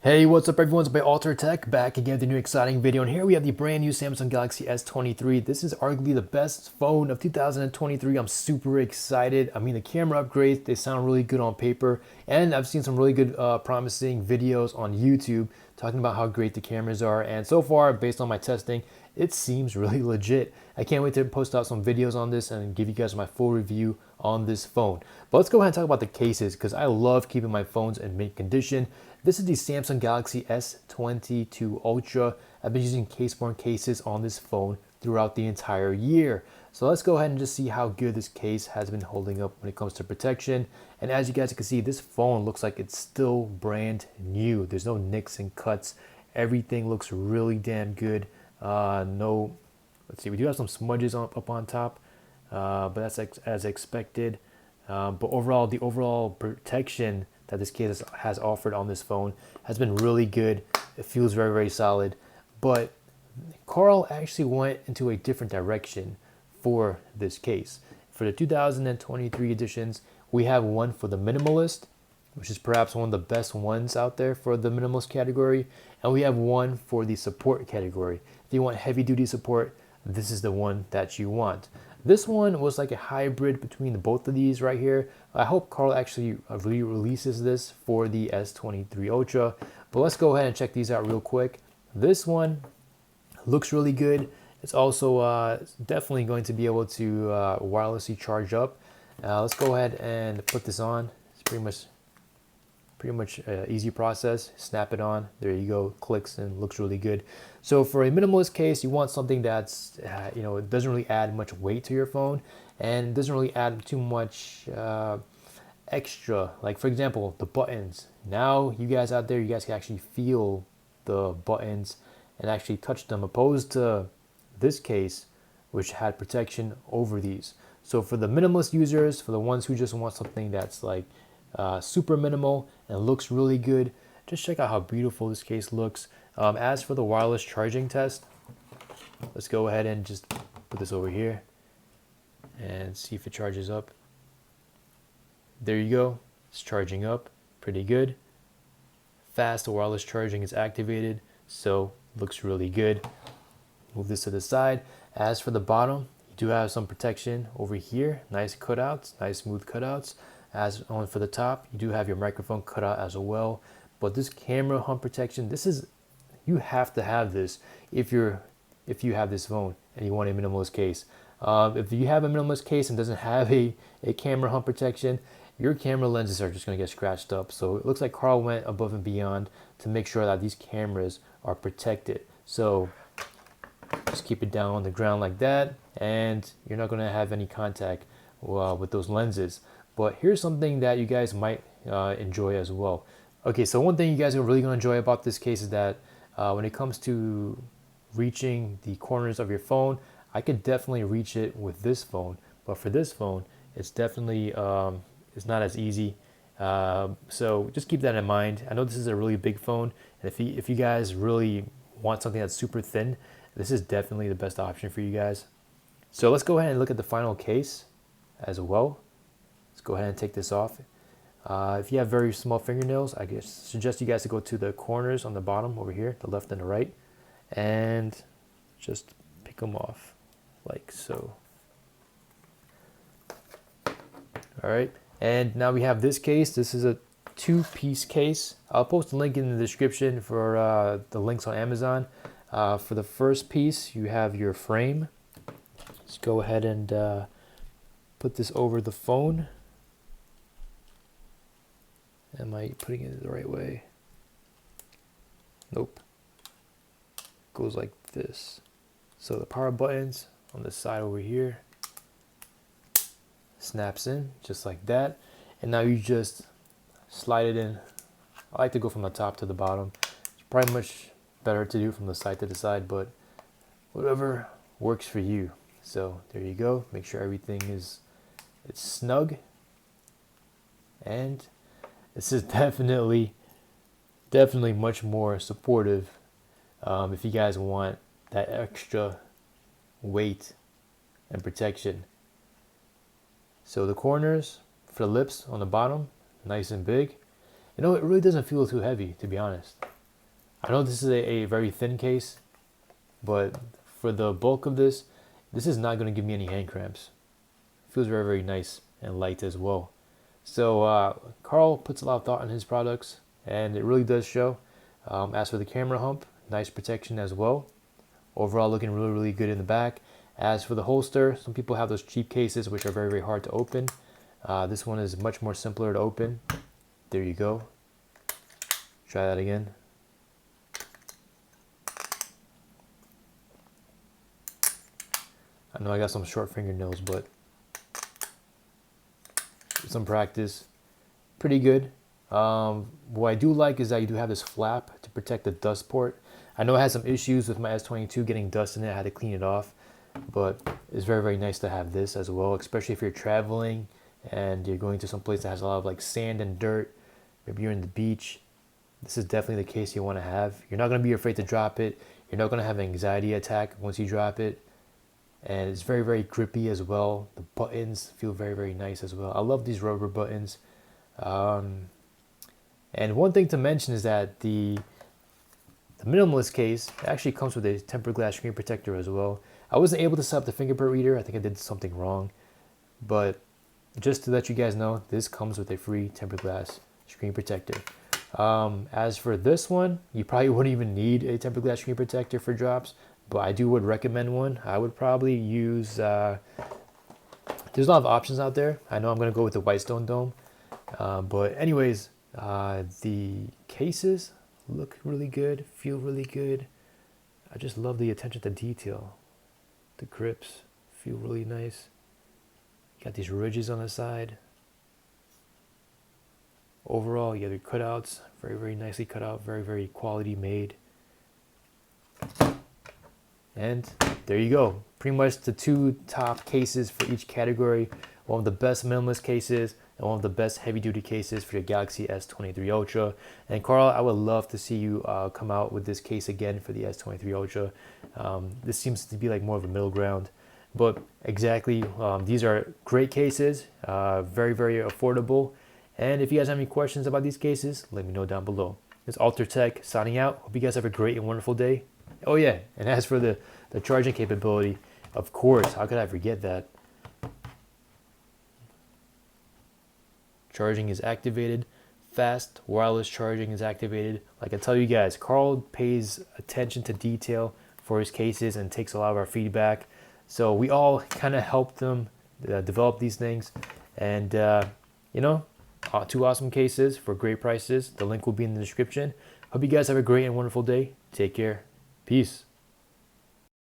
Hey, what's up everyone? It's by Alter Tech back again with a new exciting video, and here we have the brand new Samsung Galaxy S23. This is arguably the best phone of 2023. I'm super excited. I mean, the camera upgrades, they sound really good on paper, and I've seen some really good promising videos on YouTube talking about how great the cameras are, and so far, based on my testing, it seems really legit. I can't wait to post out some videos on this and give you guys my full review on this phone. But let's go ahead and talk about the cases because I love keeping my phones in mint condition. This is the Samsung Galaxy S22 Ultra. I've been using Caseborne cases on this phone throughout the entire year. So let's go ahead and just see how good this case has been holding up when it comes to protection. And as you guys can see, this phone looks like it's still brand new. There's no nicks and cuts. Everything looks really damn good. No, let's see, we do have some smudges up on top, but that's as expected. But overall, the overall protection that this case has offered on this phone has been really good. It feels very, very solid. But Carl actually went into a different direction for this case. For the 2023 editions, we have one for the minimalist, which is perhaps one of the best ones out there for the minimalist category. And we have one for the support category. If you want heavy duty support, this is the one that you want. This one was like a hybrid between both of these right here. I hope Carl actually re-releases this for the S23 Ultra. But let's go ahead and check these out real quick. This one looks really good. It's also definitely going to be able to wirelessly charge up. Let's go ahead and put this on. It's pretty much easy process. Snap it on, there you go, clicks and looks really good. So for a minimalist case, you want something that's it doesn't really add much weight to your phone and doesn't really add too much extra. Like for example, the buttons. Now you guys out there, you guys can actually feel the buttons and actually touch them, opposed to this case which had protection over these. So for the minimalist users, for the ones who just want something that's like super minimal and looks really good, just check out how beautiful this case looks. As for the wireless charging test, let's go ahead and just put this over here and see if it charges up. There you go, it's charging up pretty good. Fast wireless charging is activated, so looks really good. Move this to the side. As for the bottom, you do have some protection over here, nice cutouts, nice smooth cutouts. As on for the top, you do have your microphone cutout as well. But this camera hump protection, you have to have this if you have this phone and you want a minimalist case. If you have a minimalist case and doesn't have a camera hump protection, your camera lenses are just going to get scratched up. So it looks like Carl went above and beyond to make sure that these cameras are protected. So just keep it down on the ground like that, and you're not going to have any contact with those lenses. But here's something that you guys might enjoy as well. Okay, so one thing you guys are really going to enjoy about this case is that when it comes to reaching the corners of your phone, I could definitely reach it with this phone. But for this phone, it's definitely it's not as easy. So just keep that in mind. I know this is a really big phone, and if you guys really want something that's super thin, this is definitely the best option for you guys. So let's go ahead and look at the final case as well. Let's go ahead and take this off. If you have very small fingernails, I guess suggest you guys to go to the corners on the bottom over here, the left and the right, and just pick them off like so. All right, and now we have this case. This is a two-piece case. I'll post a link in the description for the links on Amazon. For the first piece, you have your frame. Let's go ahead and put this over the phone. Am I putting it the right way? Nope. Goes like this. So the power buttons on the side over here snaps in just like that. And now you just slide it in. I like to go from the top to the bottom. It's probably much better to do from the side to the side, but whatever works for you. So there you go. Make sure everything it's snug. And this is definitely much more supportive if you guys want that extra weight and protection. So the corners for the lips on the bottom, nice and big. You know, it really doesn't feel too heavy, to be honest. I know this is a very thin case, but for the bulk of this, this is not going to give me any hand cramps. It feels very, very nice and light as well. So Carl puts a lot of thought in his products, and it really does show. As for the camera hump, nice protection as well. Overall looking really, really good in the back. As for the holster, some people have those cheap cases which are very, very hard to open. This one is much more simpler to open. There you go. Try that again. I know I got some short fingernails, but with some practice, pretty good. What I do like is that you do have this flap to protect the dust port. I know I had some issues with my S22 getting dust in it. I had to clean it off, but it's very, very nice to have this as well, especially if you're traveling and you're going to some place that has a lot of like sand and dirt. Maybe you're in the beach. This is definitely the case you want to have. You're not going to be afraid to drop it. You're not going to have an anxiety attack once you drop it. And it's very, very grippy as well. The buttons feel very, very nice as well. I love these rubber buttons. And one thing to mention is that the minimalist case actually comes with a tempered glass screen protector as well. I wasn't able to set up the fingerprint reader. I think I did something wrong. But just to let you guys know, this comes with a free tempered glass screen protector. As for this one, you probably wouldn't even need a tempered glass screen protector for drops, but I would recommend one. I would probably use, there's a lot of options out there. I know I'm going to go with the Whitestone Dome. But anyways, the cases look really good, feel really good. I just love the attention to detail. The grips feel really nice. Got these ridges on the side. Overall, you have your cutouts, very, very nicely cut out, very, very quality made. And there you go. Pretty much the two top cases for each category. One of the best minimalist cases and one of the best heavy-duty cases for your Galaxy S23 Ultra. And Carl, I would love to see you come out with this case again for the S23 Ultra. This seems to be like more of a middle ground. But exactly, these are great cases, very, very affordable. And if you guys have any questions about these cases, let me know down below. It's UltraTech signing out. Hope you guys have a great and wonderful day. Oh yeah, and as for the charging capability, of course, how could I forget that? Charging is activated. Fast wireless charging is activated. Like I tell you guys, Carl pays attention to detail for his cases and takes a lot of our feedback. So we all kind of helped them develop these things. And, you know, two awesome cases for great prices. The link will be in the description. Hope you guys have a great and wonderful day. Take care. Peace.